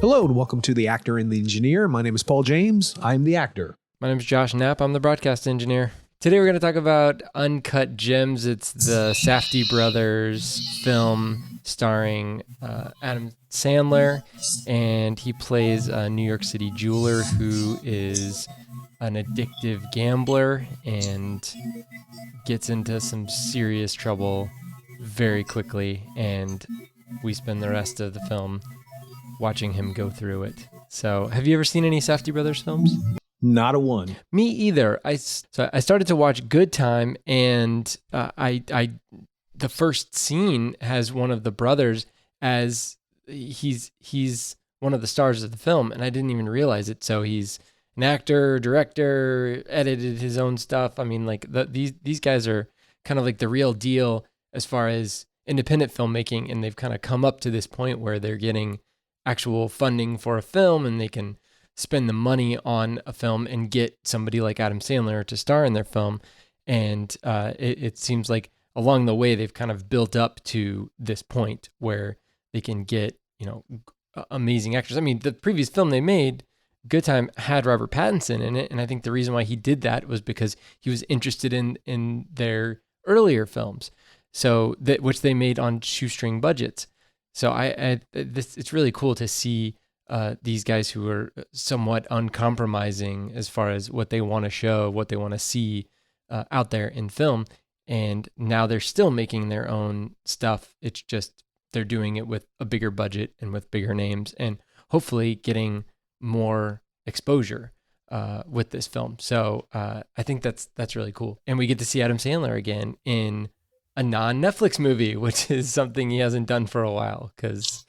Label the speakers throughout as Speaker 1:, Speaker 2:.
Speaker 1: Hello and welcome to The Actor and the Engineer. My name is Paul James. I'm the actor.
Speaker 2: My name is Josh Knapp. I'm the broadcast engineer. Today we're going to talk about Uncut Gems. It's the Safdie brothers film starring Adam Sandler, and he plays a New York City jeweler who is an addictive gambler and gets into some serious trouble very quickly, and we spend the rest of the film watching him go through it. So, have you ever seen any Safdie brothers films?
Speaker 1: Not a one.
Speaker 2: Me either. I started to watch Good Time, and the first scene has one of the brothers as he's one of the stars of the film, and I didn't even realize it. So he's an actor, director, edited his own stuff. I mean, like these guys are kind of like the real deal as far as independent filmmaking, and they've kind of come up to this point where they're getting actual funding for a film, and they can spend the money on a film and get somebody like Adam Sandler to star in their film. And it seems like along the way, they've kind of built up to this point where they can get, amazing actors. I mean, the previous film they made, Good Time, had Robert Pattinson in it. And I think the reason why he did that was because he was interested in their earlier films, which they made on shoestring budgets. So it's really cool to see these guys who are somewhat uncompromising as far as what they want to show, what they want to see out there in film. And now they're still making their own stuff. It's just they're doing it with a bigger budget and with bigger names, and hopefully getting more exposure with this film. So I think that's really cool. And we get to see Adam Sandler again in a non-Netflix movie, which is something he hasn't done for a while because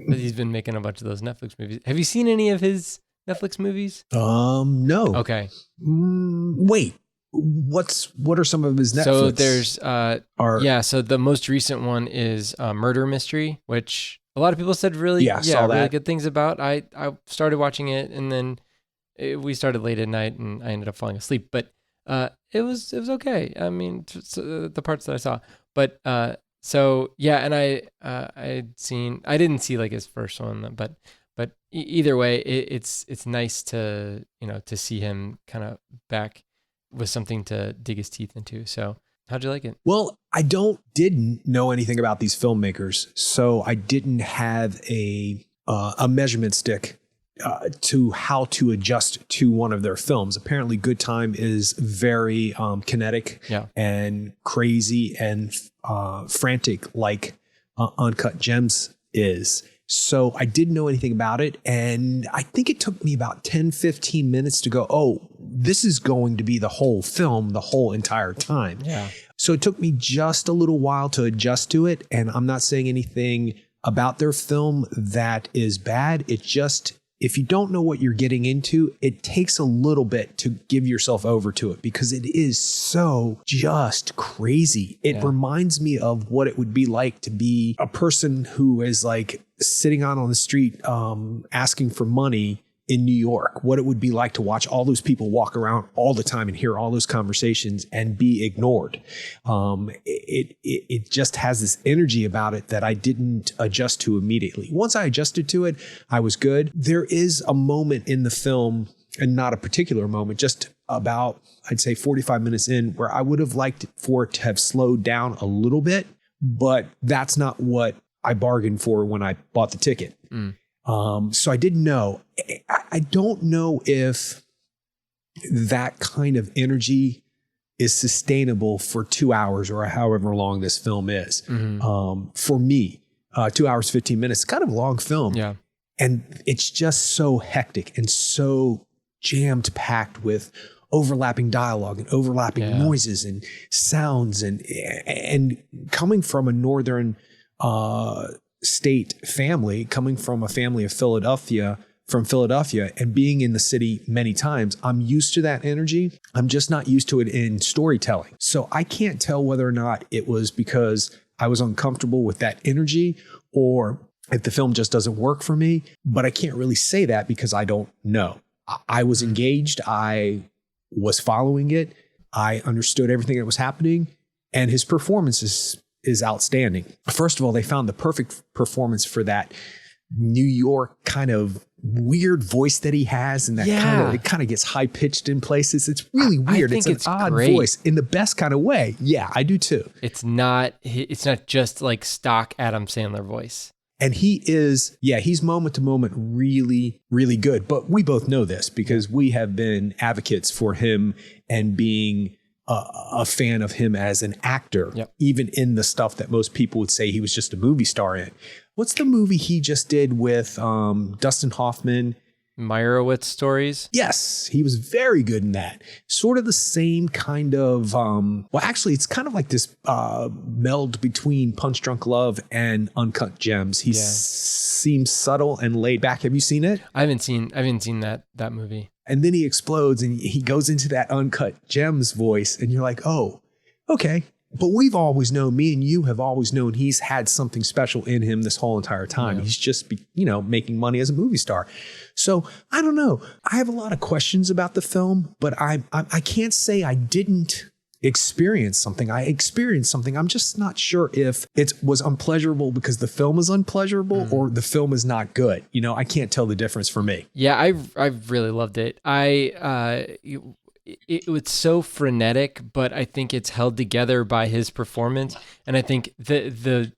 Speaker 2: he's been making a bunch of those Netflix movies. Have you seen any of his Netflix movies?
Speaker 1: No.
Speaker 2: Okay.
Speaker 1: Wait, what are some of his Netflix?
Speaker 2: So there's, so the most recent one is Murder Mystery, which a lot of people said really good things about. I started watching it, and then we started late at night, and I ended up falling asleep, but it was okay. I mean, the parts that I saw, but and I didn't see like his first one, but either way, it's nice to to see him kind of back with something to dig his teeth into. So how'd you like it?
Speaker 1: Well, I didn't know anything about these filmmakers, so I didn't have a measurement stick to how to adjust to one of their films. Apparently Good Time is very kinetic and crazy and frantic like Uncut Gems is. So I didn't know anything about it. And I think it took me about 10, 15 minutes to go, oh, this is going to be the whole film the whole entire time.
Speaker 2: Yeah.
Speaker 1: So it took me just a little while to adjust to it. And I'm not saying anything about their film that is bad. It just, if you don't know what you're getting into, it takes a little bit to give yourself over to it because it is so just crazy. It reminds me of what it would be like to be a person who is like sitting out on the street asking for money in New York, what it would be like to watch all those people walk around all the time and hear all those conversations and be ignored. It just has this energy about it that I didn't adjust to immediately. Once I adjusted to it, I was good. There is a moment in the film, and not a particular moment, just about, I'd say 45 minutes in, where I would have liked for it to have slowed down a little bit, but that's not what I bargained for when I bought the ticket. So I didn't know. I don't know if that kind of energy is sustainable for 2 hours or however long this film is. For me, 2 hours, 15 minutes, it's kind of a long film.
Speaker 2: Yeah.
Speaker 1: And it's just so hectic and so jammed packed with overlapping dialogue and overlapping noises and sounds and coming from a northern state family, coming from a family of Philadelphia and being in the city many times, I'm used to that energy. I'm just not used to it in storytelling. So I can't tell whether or not it was because I was uncomfortable with that energy or if the film just doesn't work for me, but I can't really say that because I don't know. I was engaged. I was following it. I understood everything that was happening, and his performance is outstanding. First of all, they found the perfect performance for that New York kind of weird voice that he has, and that it kind of gets high pitched in places. It's really weird.
Speaker 2: I think
Speaker 1: it's an odd
Speaker 2: great.
Speaker 1: voice in the best kind of way. Yeah, I do too.
Speaker 2: It's not just like stock Adam Sandler voice.
Speaker 1: And he's moment to moment really, really good. But we both know this because we have been advocates for him and being a fan of him as an actor, even in the stuff that most people would say he was just a movie star in. What's the movie he just did with Dustin Hoffman?
Speaker 2: Meyerowitz Stories?
Speaker 1: Yes, he was very good in that. Sort of the same kind of, actually, it's kind of like this meld between Punch Drunk Love and Uncut Gems. He seems subtle and laid back. Have you seen it?
Speaker 2: I haven't seen that movie.
Speaker 1: And then he explodes and he goes into that Uncut Gems voice, and you're like, oh, okay. But we've always known, me and you have always known he's had something special in him this whole entire time. Yeah. He's just, making money as a movie star. So I don't know. I have a lot of questions about the film, but I can't say I didn't experience something. I experienced something. I'm just not sure if it was unpleasurable because the film is unpleasurable or the film is not good. I can't tell the difference for me.
Speaker 2: Yeah, I really loved it. It was so frenetic, but I think it's held together by his performance. And I think the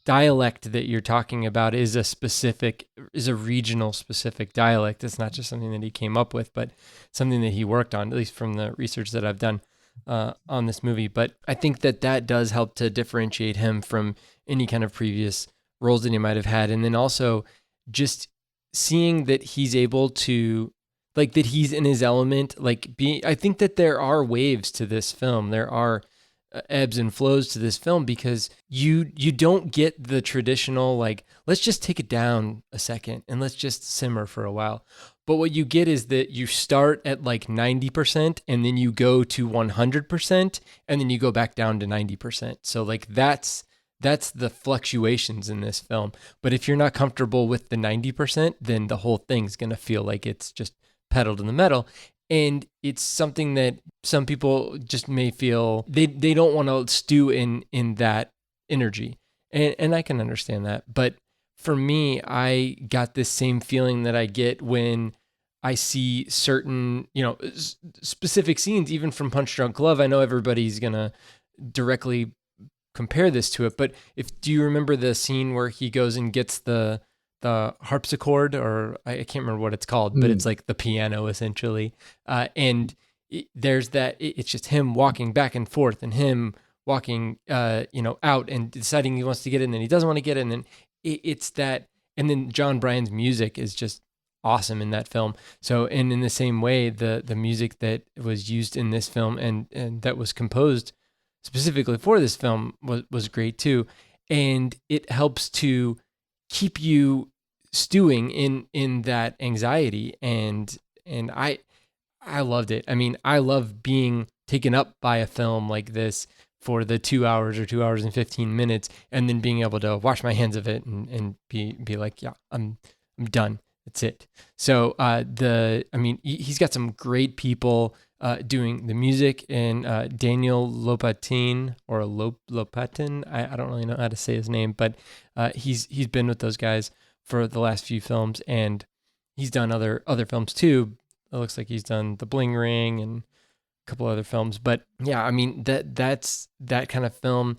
Speaker 2: dialect that you're talking about is a regional specific dialect. It's not just something that he came up with, but something that he worked on, at least from the research that I've done on this movie. But I think that does help to differentiate him from any kind of previous roles that he might have had. And then also just seeing that he's able to, like, that he's in his element, I think that there are waves to this film. There are ebbs and flows to this film because you don't get the traditional, let's just take it down a second and let's just simmer for a while. But what you get is that you start at 90% and then you go to 100% and then you go back down to 90%. So that's the fluctuations in this film. But if you're not comfortable with the 90%, then the whole thing's going to feel like it's just pedal to the metal. And it's something that some people just may feel they don't want to stew in that energy. And I can understand that. But for me, I got this same feeling that I get when I see certain, specific scenes, even from Punch Drunk Love. I know everybody's going to directly compare this to it, but do you remember the scene where he goes and gets the harpsichord, or I can't remember what it's called, but it's like the piano essentially. And there's that, it's just him walking back and forth and him walking, out and deciding he wants to get in and then he doesn't want to get in. And it's that, and then John Bryan's music is just awesome in that film. So, and in the same way, the music that was used in this film and that was composed specifically for this film was great too. And it helps to keep you stewing in that anxiety. And I loved it. I mean, I love being taken up by a film like this for the 2 hours or 2 hours and 15 minutes, and then being able to wash my hands of it and be like, yeah, I'm done. That's it. So he's got some great people doing the music, and Daniel Lopatin or Lopatin. I don't really know how to say his name, but he's been with those guys for the last few films, and he's done other films too. It looks like he's done The Bling Ring and a couple other films. But yeah, I mean that's that kind of film,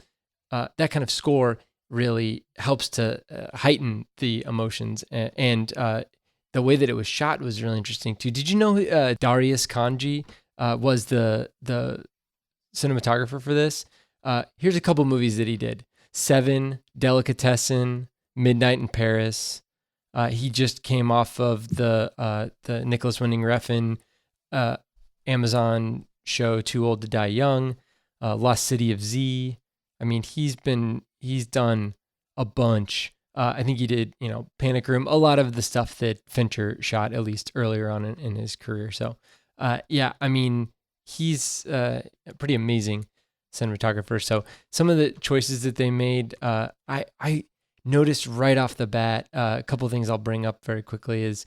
Speaker 2: that kind of score really helps to heighten the emotions, and the way that it was shot was really interesting too. Did you know Darius Kanji was the cinematographer for this? Here's a couple movies that he did: Seven, Delicatessen, Midnight in Paris. He just came off of the Nicholas Winding Refn Amazon show Too Old to Die Young, Lost City of Z. I mean, he's done a bunch. I think he did, Panic Room, a lot of the stuff that Fincher shot, at least earlier on in his career. So, yeah, I mean, he's a pretty amazing cinematographer. So some of the choices that they made, I noticed right off the bat, a couple of things I'll bring up very quickly is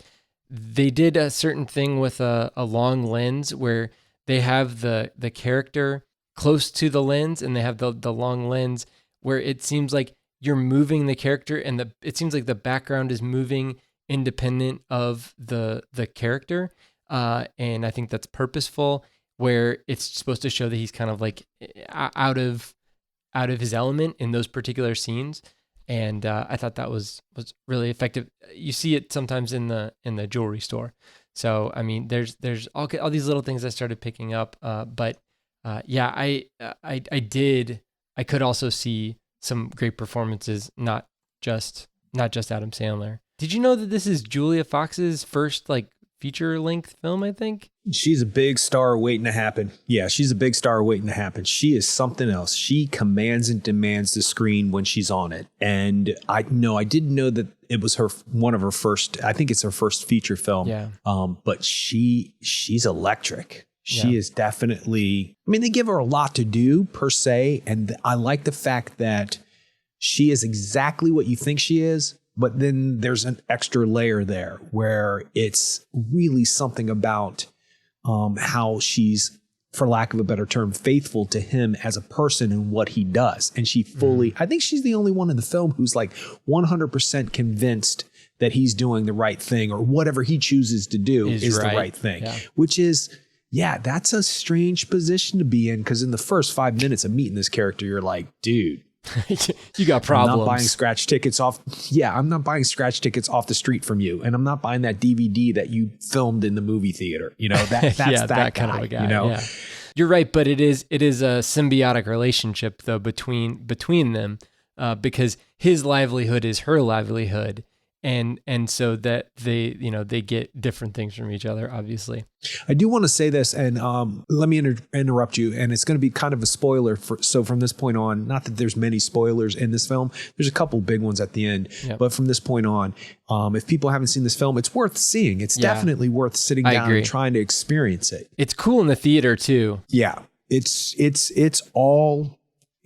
Speaker 2: they did a certain thing with a long lens where they have the character close to the lens and they have the long lens where it seems like you're moving the character, and it seems like the background is moving independent of the character, and I think that's purposeful, where it's supposed to show that he's kind of like out of his element in those particular scenes. And I thought that was really effective. You see it sometimes in the jewelry store. So I mean, there's all these little things I started picking up. But yeah, I could also see some great performances, not just Adam Sandler. Did you know that this is Julia Fox's first like feature length film? I think
Speaker 1: she's a big star waiting to happen. Yeah, she's a big star waiting to happen. She is something else. She commands and demands the screen when she's on it. And I didn't know that it was one of her first. I think it's her first feature film.
Speaker 2: Yeah.
Speaker 1: But she's electric. She is definitely. I mean, they give her a lot to do per se, and I like the fact that she is exactly what you think she is. But then there's an extra layer there where it's really something about how she's, for lack of a better term, faithful to him as a person and what he does. And she fully, I think she's the only one in the film who's like 100% convinced that he's doing the right thing, or whatever he chooses to do is the right thing, which is, that's a strange position to be in. Because in the first 5 minutes of meeting this character, you're like, dude,
Speaker 2: you got problems.
Speaker 1: I'm not buying scratch tickets off. Yeah, I'm not buying scratch tickets off the street from you, and I'm not buying that DVD that you filmed in the movie theater. You know, that's that kind of a guy. You know,
Speaker 2: you're right, but it is a symbiotic relationship though between them, because his livelihood is her livelihood, and so that they get different things from each other. Obviously,
Speaker 1: I do want to say this, and let me interrupt you, and it's going to be kind of a spoiler. So from this point on, not that there's many spoilers in this film, there's a couple big ones at the end, but from this point on, if people haven't seen this film, it's worth seeing. It's definitely worth sitting down and trying to experience it.
Speaker 2: It's cool in the theater too.
Speaker 1: Yeah, it's all.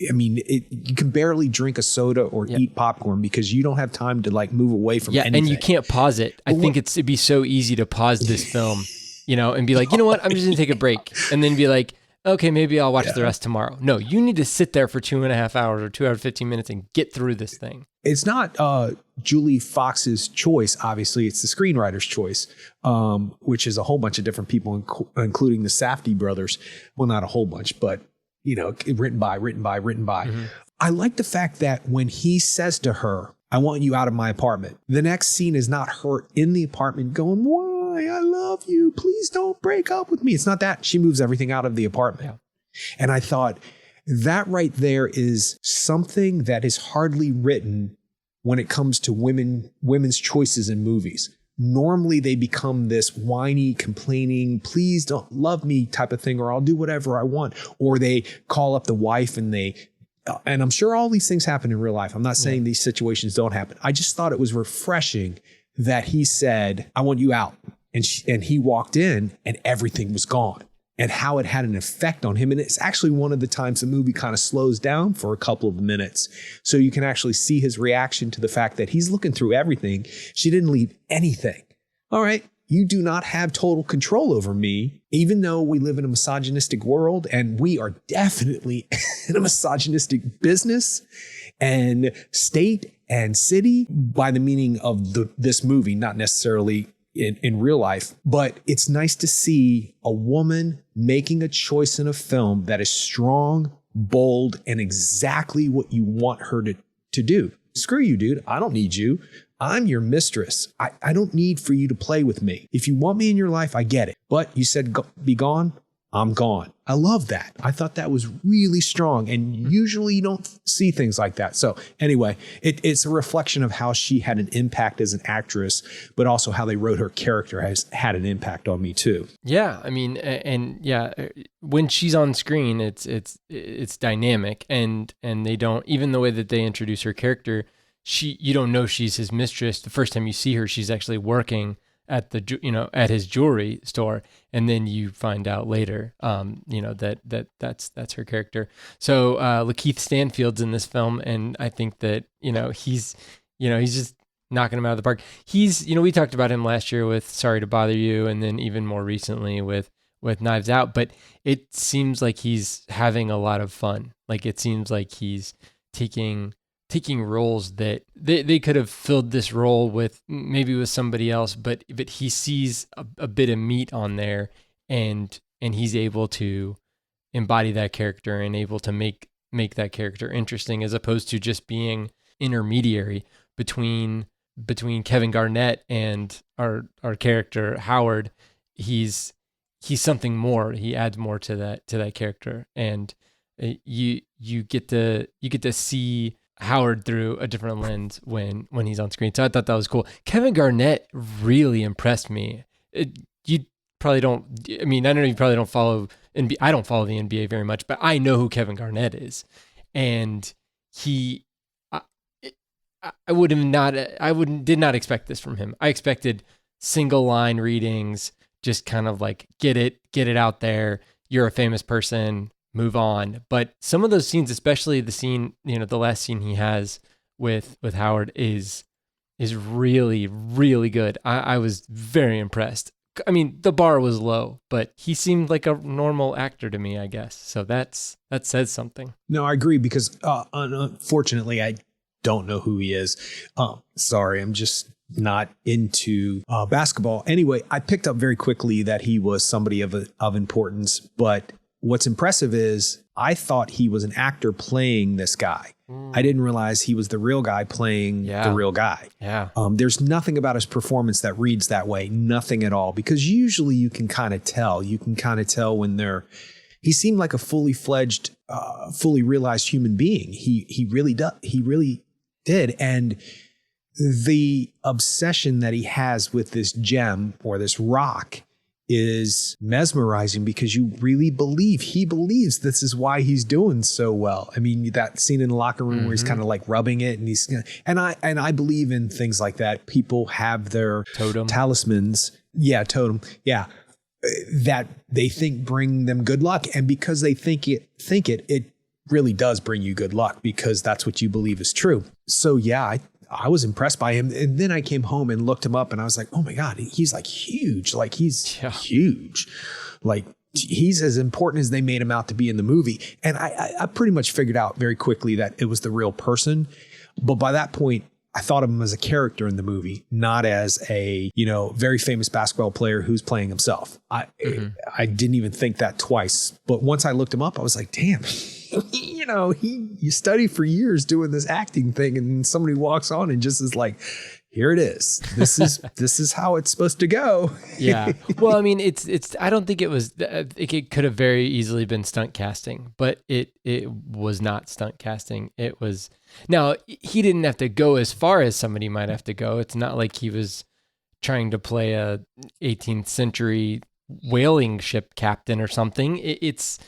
Speaker 1: I mean, you can barely drink a soda or eat popcorn because you don't have time to like move away from anything.
Speaker 2: And you can't pause it. I think it'd be so easy to pause this film, and be like, you know what, I'm just gonna take a break, and then be like, okay, maybe I'll watch the rest tomorrow. No, you need to sit there for 2.5 hours or 2 hours 15 minutes and get through this thing.
Speaker 1: It's not Julie Fox's choice. Obviously, it's the screenwriter's choice, which is a whole bunch of different people, including the Safdie brothers. Well, not a whole bunch, but written by. Mm-hmm. I like the fact that when he says to her, I want you out of my apartment, the next scene is not her in the apartment going, why? I love you. Please don't break up with me. It's not that. She moves everything out of the apartment. Yeah. And I thought that right there is something that is hardly written when it comes to women's choices in movies. Normally they become this whiny, complaining, please don't love me type of thing, or I'll do whatever I want. Or they call up the wife and and I'm sure all these things happen in real life. I'm not saying these situations don't happen. I just thought it was refreshing that he said, I want you out. And he walked in and everything was gone, and how it had an effect on him. And it's actually one of the times the movie kind of slows down for a couple of minutes. So you can actually see his reaction to the fact that he's looking through everything. She didn't leave anything. All right. You do not have total control over me, even though we live in a misogynistic world, and we are definitely in a misogynistic business and state and city by the meaning of this movie, not necessarily in real life. But it's nice to see a woman making a choice in a film that is strong, bold, and exactly what you want her to do. Screw you, dude. I don't need you. I'm your mistress. I don't need for you to play with me. If you want me in your life, I get it. But you said be gone. I'm gone. I love that. I thought that was really strong. And usually you don't see things like that. So anyway, it's a reflection of how she had an impact as an actress, but also how they wrote her character has had an impact on me too.
Speaker 2: Yeah. I mean, and when she's on screen, it's dynamic, and they don't, even the way that they introduce her character, you don't know she's his mistress. The first time you see her, she's actually working at at his jewelry store, and then you find out later, that's her character. So Lakeith Stanfield's in this film, and I think that he's just knocking him out of the park. He's we talked about him last year with Sorry to Bother You, and then even more recently with Knives Out. But it seems like he's having a lot of fun. Like it seems like he's taking taking roles that they could have filled this role with maybe with somebody else, but he sees a bit of meat on there, and he's able to embody that character and able to make that character interesting, as opposed to just being intermediary between Kevin Garnett and our character Howard. He's something more. He adds more to that character, and you get to see Howard through a different lens when he's on screen. So I thought that was cool. Kevin Garnett really impressed me. You probably don't. I mean, I don't know. You probably don't follow NBA. I don't follow the NBA very much, but I know who Kevin Garnett is, and he. Did not expect this from him. I expected single line readings, just kind of like get it out there. You're a famous person, move on. But some of those scenes, especially the scene, the last scene he has with Howard is really, really good. I was very impressed. I mean, the bar was low, but he seemed like a normal actor to me, I guess. So that says something.
Speaker 1: No, I agree, because unfortunately, I don't know who he is. Sorry, I'm just not into basketball. Anyway, I picked up very quickly that he was somebody of importance. But what's impressive is I thought he was an actor playing this guy. I didn't realize he was the real guy playing the real guy.
Speaker 2: Yeah.
Speaker 1: There's nothing about his performance that reads that way. Nothing at all. Because usually you can kind of tell. You can kind of tell when he seemed like a fully fledged, fully realized human being. He really does. He really did. And the obsession that he has with this gem or this rock is mesmerizing, because you really he believes this is why he's doing so well. I mean, that scene in the locker room where he's kind of like rubbing it, and I believe in things like that. People have their
Speaker 2: totem
Speaker 1: talismans. Yeah. Totem. Yeah. That they think bring them good luck. And because they think it really does bring you good luck, because that's what you believe is true. So yeah, I was impressed by him. And then I came home and looked him up, and I was like, oh my God, he's like huge. Like he's huge. Like he's as important as they made him out to be in the movie. And I pretty much figured out very quickly that it was the real person. But by that point, I thought of him as a character in the movie, not as a, very famous basketball player who's playing himself. I didn't even think that twice. But once I looked him up, I was like, damn, you study for years doing this acting thing, and somebody walks on and just is like, here it is. This is how it's supposed to go.
Speaker 2: Yeah. Well, I mean, it's. I don't think it was. It could have very easily been stunt casting, but it was not stunt casting. It was. Now, he didn't have to go as far as somebody might have to go. It's not like he was trying to play a 18th century whaling ship captain or something. It's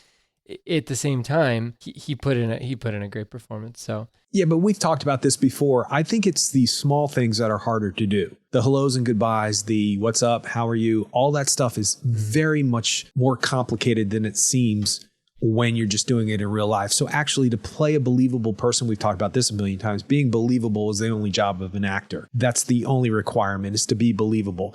Speaker 2: at the same time, he put in a great performance. So
Speaker 1: yeah, but we've talked about this before. I think it's the small things that are harder to do. The hellos and goodbyes, the what's up, how are you, all that stuff is very much more complicated than it seems when you're just doing it in real life. So actually, to play a believable person, we've talked about this a million times, being believable is the only job of an actor. That's the only requirement, is to be believable.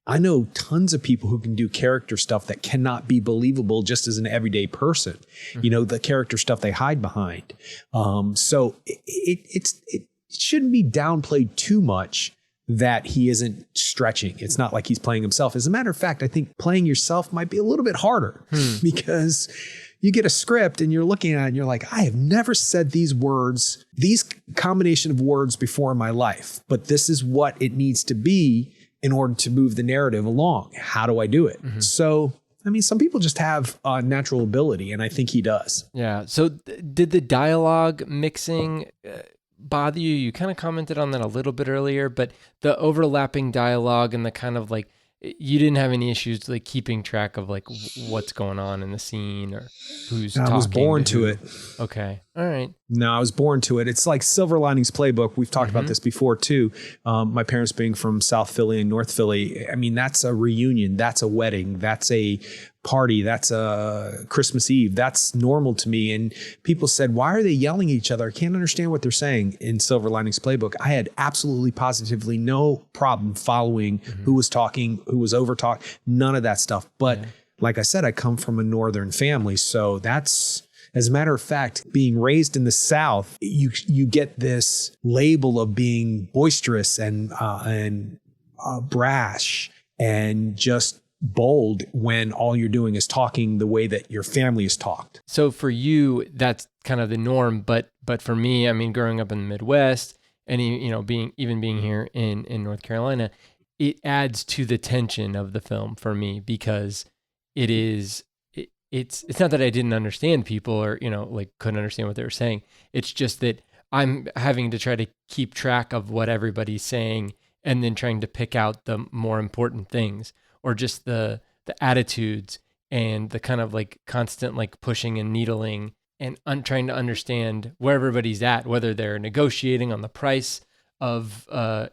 Speaker 1: I know tons of people who can do character stuff that cannot be believable just as an everyday person. The character stuff they hide behind. So it shouldn't be downplayed too much that he isn't stretching. It's not like he's playing himself. As a matter of fact, I think playing yourself might be a little bit harder because you get a script and you're looking at it and you're like, I have never said these words, these combination of words before in my life, but this is what it needs to be in order to move the narrative along. How do I do it? So, I mean, some people just have a natural ability, and I think he does.
Speaker 2: Yeah. So did the dialogue mixing bother you? You kind of commented on that a little bit earlier, but the overlapping dialogue and the kind of like, you didn't have any issues like keeping track of like what's going on in the scene or who's talking. I was
Speaker 1: born to it.
Speaker 2: Okay. All right.
Speaker 1: No, I was born to it. It's like Silver Linings Playbook. We've talked about this before too. My parents being from South Philly and North Philly. I mean, that's a reunion. That's a wedding. That's a party. That's a Christmas Eve. That's normal to me. And people said, why are they yelling at each other? I can't understand what they're saying in Silver Linings Playbook. I had absolutely positively no problem following who was talking, who was over talk, none of that stuff. But like I said, I come from a Northern family. So that's, As a matter of fact, being raised in the South, you get this label of being boisterous and brash and just bold when all you're doing is talking the way that your family is talked.
Speaker 2: So for you, that's kind of the norm. But for me, I mean, growing up in the Midwest and, being here in North Carolina, it adds to the tension of the film for me, because it's not that I didn't understand people or, couldn't understand what they were saying. It's just that I'm having to try to keep track of what everybody's saying and then trying to pick out the more important things, or just the attitudes and the kind of like constant like pushing and needling, and trying to understand where everybody's at, whether they're negotiating on the price of a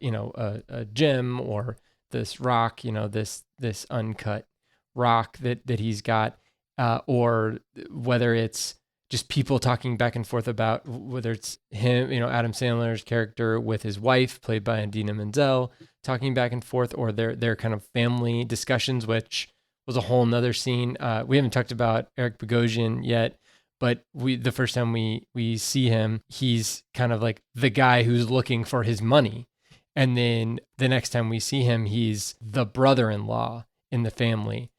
Speaker 2: gem or this rock, this uncut rock that he's got, or whether it's just people talking back and forth about whether it's him, Adam Sandler's character with his wife, played by Idina Menzel, talking back and forth, or their kind of family discussions, which was a whole nother scene. We haven't talked about Eric Bogosian yet, but the first time we see him, he's kind of like the guy who's looking for his money. And then the next time we see him, he's the brother-in-law in the family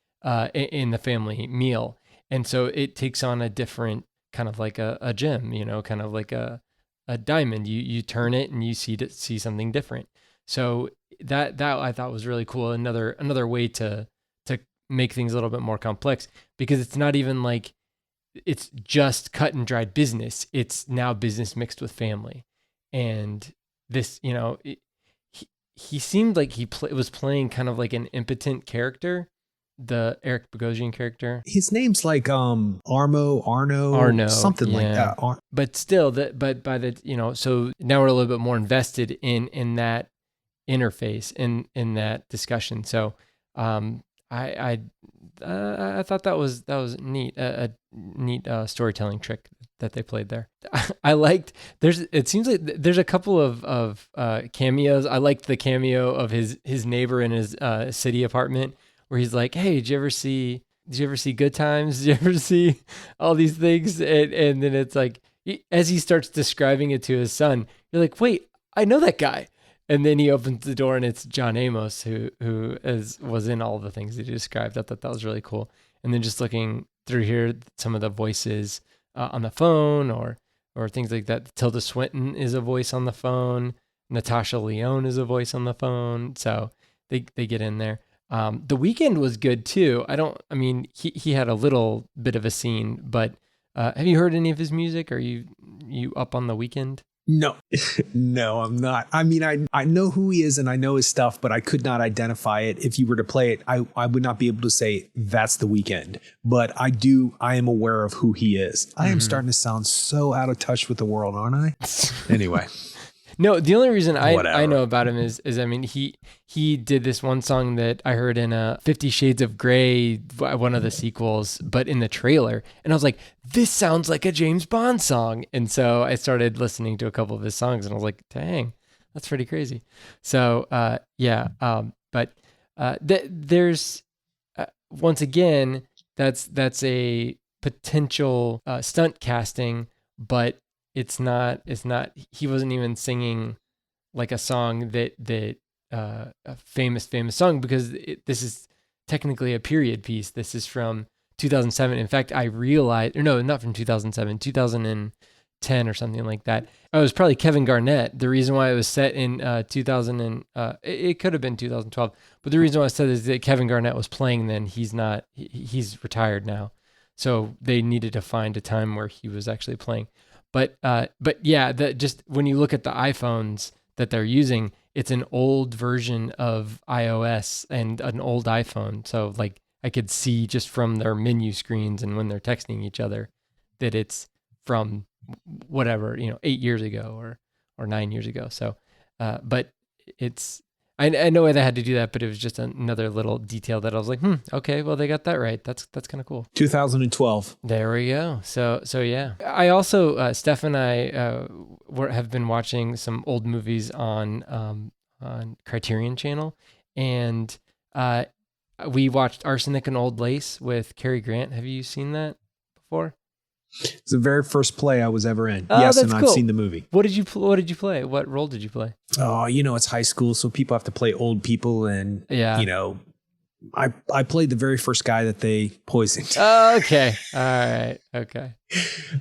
Speaker 2: meal. And so it takes on a different kind of like a gem, kind of like a diamond. You turn it and you see something different. So that I thought was really cool. Another way to make things a little bit more complex, because it's not even like it's just cut and dried business. It's now business mixed with family. And this, he seemed like he was playing kind of like an impotent character, the Eric Bogosian character.
Speaker 1: His name's like Arno, something like that.
Speaker 2: But still, but by the so now we're a little bit more invested in that interface, in that discussion. So I thought that was neat, a neat storytelling trick that they played there. I liked. It seems like there's a couple of cameos. I liked the cameo of his neighbor in his city apartment, where he's like, "Hey, did you ever see Good Times? Did you ever see all these things?" And then it's like, as he starts describing it to his son, you're like, "Wait, I know that guy." And then he opens the door and it's John Amos, who was in all the things that he described. I thought that was really cool. And then just looking through here, some of the voices on the phone or things like that. Tilda Swinton is a voice on the phone. Natasha Lyonne is a voice on the phone. So they get in there. The Weeknd was good too. He had a little bit of a scene, but have you heard any of his music? Are you up on The Weeknd?
Speaker 1: No, no, I'm not. I mean, I know who he is and I know his stuff, but I could not identify it. If you were to play it, I would not be able to say that's The Weeknd, but I am aware of who he is. Mm-hmm. I am starting to sound so out of touch with the world, aren't I? Anyway.
Speaker 2: No, the only reason I know about him is I mean, he did this one song that I heard in 50 Shades of Grey, one of the sequels, but in the trailer. And I was like, this sounds like a James Bond song. And so I started listening to a couple of his songs and I was like, dang, that's pretty crazy. So, there's, once again, that's a potential stunt casting, but it's not, he wasn't even singing like a song that a famous song, because this is technically a period piece. This is from 2007. In fact, I realized, or no, not from 2007, 2010 or something like that. Oh, it was probably Kevin Garnett. The reason why it was set in 2000 and it could have been 2012, but the reason why I said is that Kevin Garnett was playing then. He's retired now. So they needed to find a time where he was actually playing. But yeah, just when you look at the iPhones that they're using, it's an old version of iOS and an old iPhone. So like I could see just from their menu screens and when they're texting each other that it's from whatever, 8 years ago or 9 years ago. So, but it's, I know why they had to do that, but it was just another little detail that I was like, okay, well, they got that right. That's kind of cool.
Speaker 1: 2012.
Speaker 2: There we go. So yeah. I also, Steph and I have been watching some old movies on Criterion Channel, and we watched Arsenic and Old Lace with Cary Grant. Have you seen that before?
Speaker 1: It's the very first play I was ever in.
Speaker 2: Oh,
Speaker 1: yes,
Speaker 2: that's
Speaker 1: and
Speaker 2: cool.
Speaker 1: I've seen the movie.
Speaker 2: What did you play? What role did you play?
Speaker 1: Oh, it's high school, so people have to play old people, and I played the very first guy that they poisoned.
Speaker 2: Oh, okay. All right. Okay.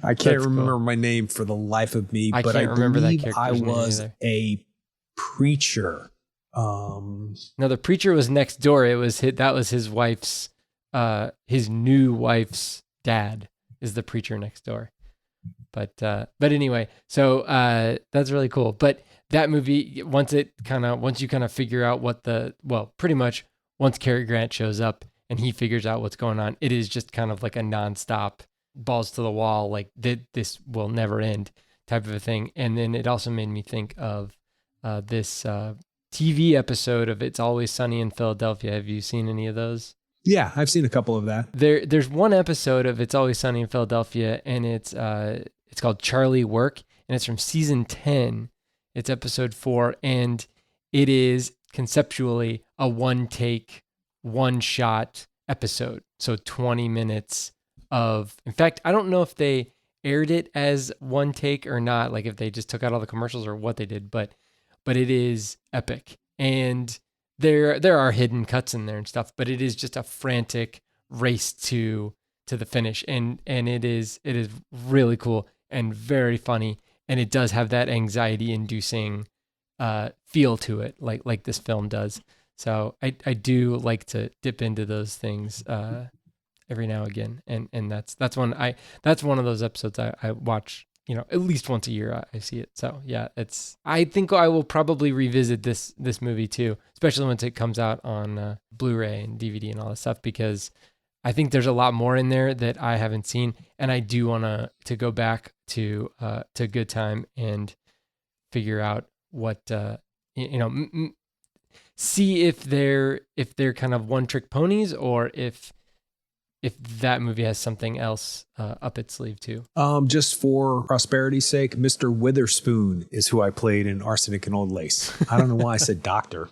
Speaker 1: I can't remember my name for the life of me, but I believe I was a preacher.
Speaker 2: No, the preacher was next door. That was his wife's, his new wife's dad is the preacher next door. But anyway, so that's really cool. But that movie, once you kind of figure out pretty much once Cary Grant shows up and he figures out what's going on, it is just kind of like a nonstop balls to the wall, like this will never end type of a thing. And then it also made me think of this TV episode of It's Always Sunny in Philadelphia. Have you seen any of those?
Speaker 1: Yeah, I've seen a couple of that.
Speaker 2: There's one episode of It's Always Sunny in Philadelphia, and it's called Charlie Work, and it's from season 10. It's episode 4, and it is conceptually a one-take, one-shot episode. So 20 minutes of... In fact, I don't know if they aired it as one take or not, like if they just took out all the commercials or what they did, but it is epic. And there are hidden cuts in there and stuff, but it is just a frantic race to the finish. And it is really cool and very funny. And it does have that anxiety inducing feel to it, like this film does. So I do like to dip into those things every now and again. And that's one of those episodes I watch, at least once a year I see it. So yeah, I think I will probably revisit this movie too, especially once it comes out on Blu-ray and DVD and all that stuff, because I think there's a lot more in there that I haven't seen, and I do want to go back to Good Time and figure out what see if they're kind of one trick ponies, or if that movie has something else up its sleeve too.
Speaker 1: Just for prosperity's sake, Mr. Witherspoon is who I played in Arsenic and Old Lace. I don't know why I said doctor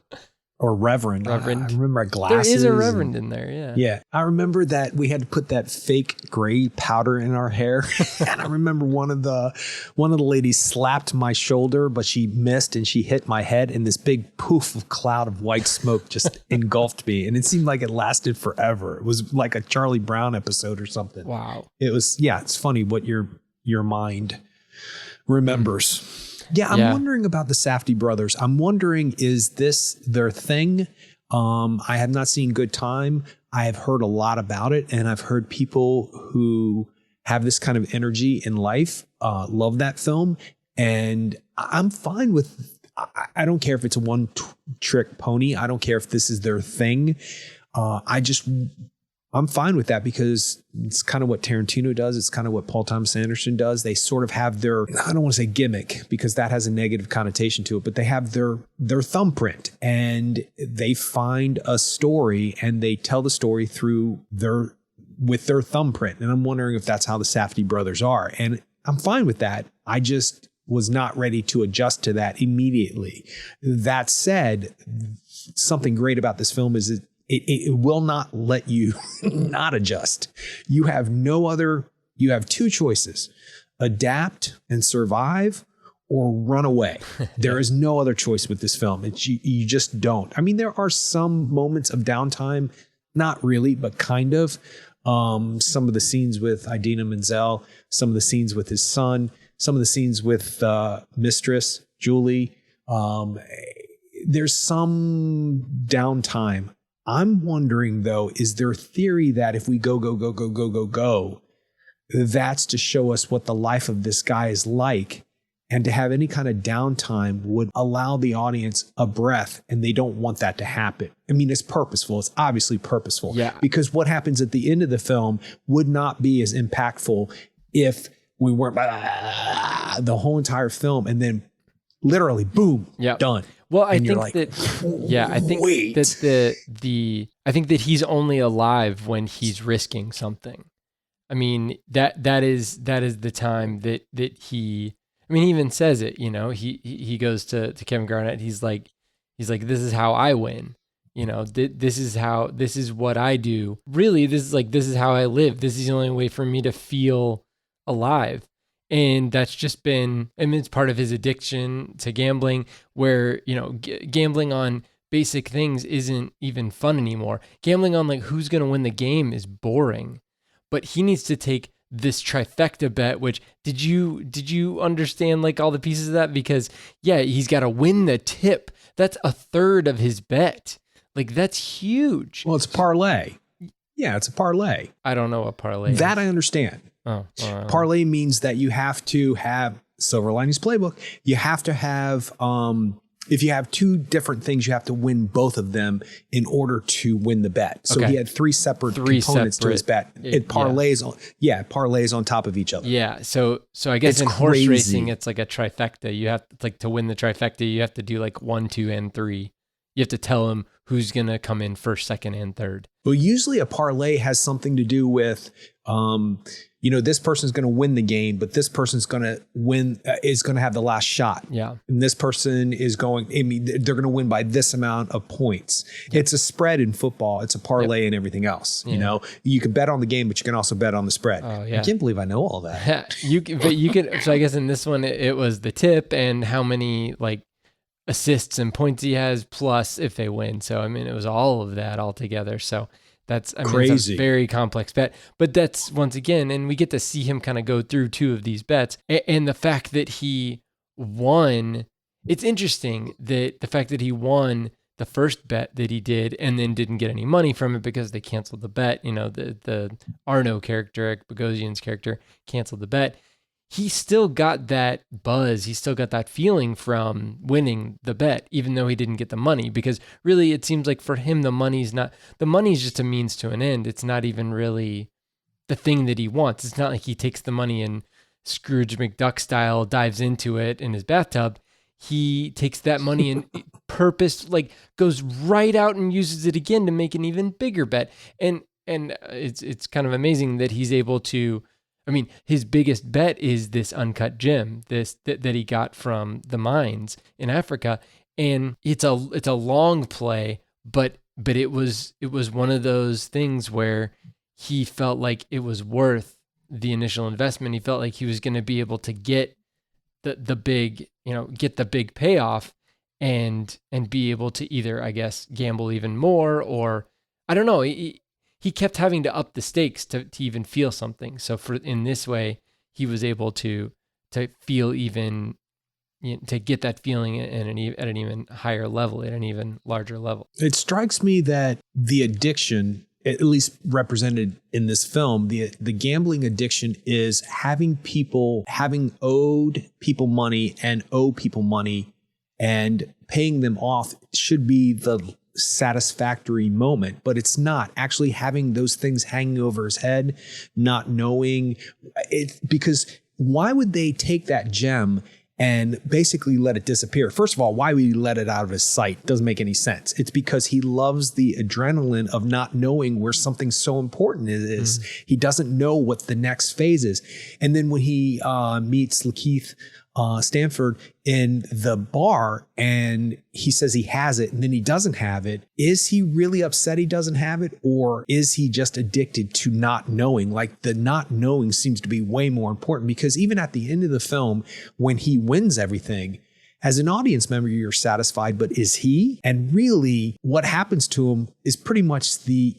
Speaker 1: or reverend. I remember my glasses.
Speaker 2: There is a reverend in there, yeah.
Speaker 1: Yeah. I remember that we had to put that fake gray powder in our hair. And I remember one of the ladies slapped my shoulder, but she missed and she hit my head, and this big poof of cloud of white smoke just engulfed me. And it seemed like it lasted forever. It was like a Charlie Brown episode or something.
Speaker 2: Wow.
Speaker 1: It was, yeah, it's funny what your mind remembers. Yeah, I'm wondering about the Safdie brothers. I'm wondering, is this their thing? I have not seen Good Time. I have heard a lot about it, and I've heard people who have this kind of energy in life love that film. And I'm fine with, I don't care if it's a one-trick pony. I don't care if this is their thing. I'm fine with that, because it's kind of what Tarantino does. It's kind of what Paul Thomas Anderson does. They sort of have their, I don't want to say gimmick, because that has a negative connotation to it, but they have their thumbprint, and they find a story and they tell the story with their thumbprint. And I'm wondering if that's how the Safdie brothers are. And I'm fine with that. I just was not ready to adjust to that immediately. That said, something great about this film is it will not let you not adjust. You have two choices: adapt and survive, or run away. There is no other choice with this film. You just don't. I mean, there are some moments of downtime, not really, but kind of. Some of the scenes with Idina Menzel, some of the scenes with his son, some of the scenes with Mistress Julie. There's some downtime. I'm wondering, though, is there a theory that if we go, that's to show us what the life of this guy is like, and to have any kind of downtime would allow the audience a breath, and they don't want that to happen. I mean, it's purposeful. It's obviously purposeful.
Speaker 2: Yeah.
Speaker 1: Because what happens at the end of the film would not be as impactful if we weren't the whole entire film, and then literally, boom, done.
Speaker 2: Well, I think that he's only alive when he's risking something. I mean, that is the time that he, I mean, he even says it, he goes to Kevin Garnett. He's like, this is how I win. This is what I do. Really, this is how I live. This is the only way for me to feel alive. And that's just been, I mean, it's part of his addiction to gambling, where, you know, gambling on basic things isn't even fun anymore. Gambling on like who's going to win the game is boring. But he needs to take this trifecta bet, which did you understand like all the pieces of that? Because yeah, he's got to win the tip. That's a third of his bet. Like that's huge.
Speaker 1: Well, it's parlay. Yeah, it's a parlay.
Speaker 2: I don't know what parlay is.
Speaker 1: That I understand. Parlay means that you have to have Silver Linings Playbook. You have to have, if you have two different things, you have to win both of them in order to win the bet. So he had three separate components to his bet. It parlays parlays on top of each other.
Speaker 2: Yeah. So I guess in horse racing, it's like a trifecta. You have to win the trifecta, you have to do like 1, 2, and 3. You have to tell him who's going to come in first, second, and third.
Speaker 1: Well, usually a parlay has something to do with, this person's going to win the game, but this person's going to win, is going to have the last shot.
Speaker 2: Yeah.
Speaker 1: And this person is they're going to win by this amount of points. Yep. It's a spread in football. It's a parlay and everything else. Yeah. You know, you can bet on the game, but you can also bet on the spread.
Speaker 2: Oh, yeah.
Speaker 1: I can't believe I know all that.
Speaker 2: So I guess in this one, it was the tip and how many like assists and points he has, plus if they win. So, I mean, it was all of that all together. So that's crazy. It's a very complex bet, but that's once again, and we get to see him kind of go through 2 of these bets, and the fact that he won, it's interesting that the fact that he won the first bet that he did and then didn't get any money from it because they canceled the bet. You know, the Arno character, Eric Bogosian's character, canceled the bet. He still got that buzz. He still got that feeling from winning the bet, even though he didn't get the money, because really it seems like for him, the money's just a means to an end. It's not even really the thing that he wants. It's not like he takes the money and Scrooge McDuck style dives into it in his bathtub. He takes that money and goes right out and uses it again to make an even bigger bet. And it's kind of amazing that he's able to, I mean, his biggest bet is this uncut gem, that he got from the mines in Africa, and it's a long play, but it was one of those things where he felt like it was worth the initial investment. He felt like he was going to be able to get the big payoff, and be able to either, I guess, gamble even more, or I don't know. He kept having to up the stakes to even feel something. So in this way, he was able to feel even, to get that feeling at an even higher level, at an even larger level.
Speaker 1: It strikes me that the addiction, at least represented in this film, the gambling addiction is having owed people money and owe people money, and paying them off should be the satisfactory moment, but it's not. Actually having those things hanging over his head, not knowing it, because why would they take that gem and basically let it disappear? First of all, why would he let it out of his sight? Doesn't make any sense. It's because he loves the adrenaline of not knowing where something so important is. Mm-hmm. He doesn't know what the next phase is. And then when he meets Lakeith Stanford in the bar and he says he has it and then he doesn't have it, is he really upset he doesn't have it, or is he just addicted to not knowing? Like, the not knowing seems to be way more important, because even at the end of the film, when he wins everything, as an audience member, you're satisfied, but is he? And really what happens to him is pretty much the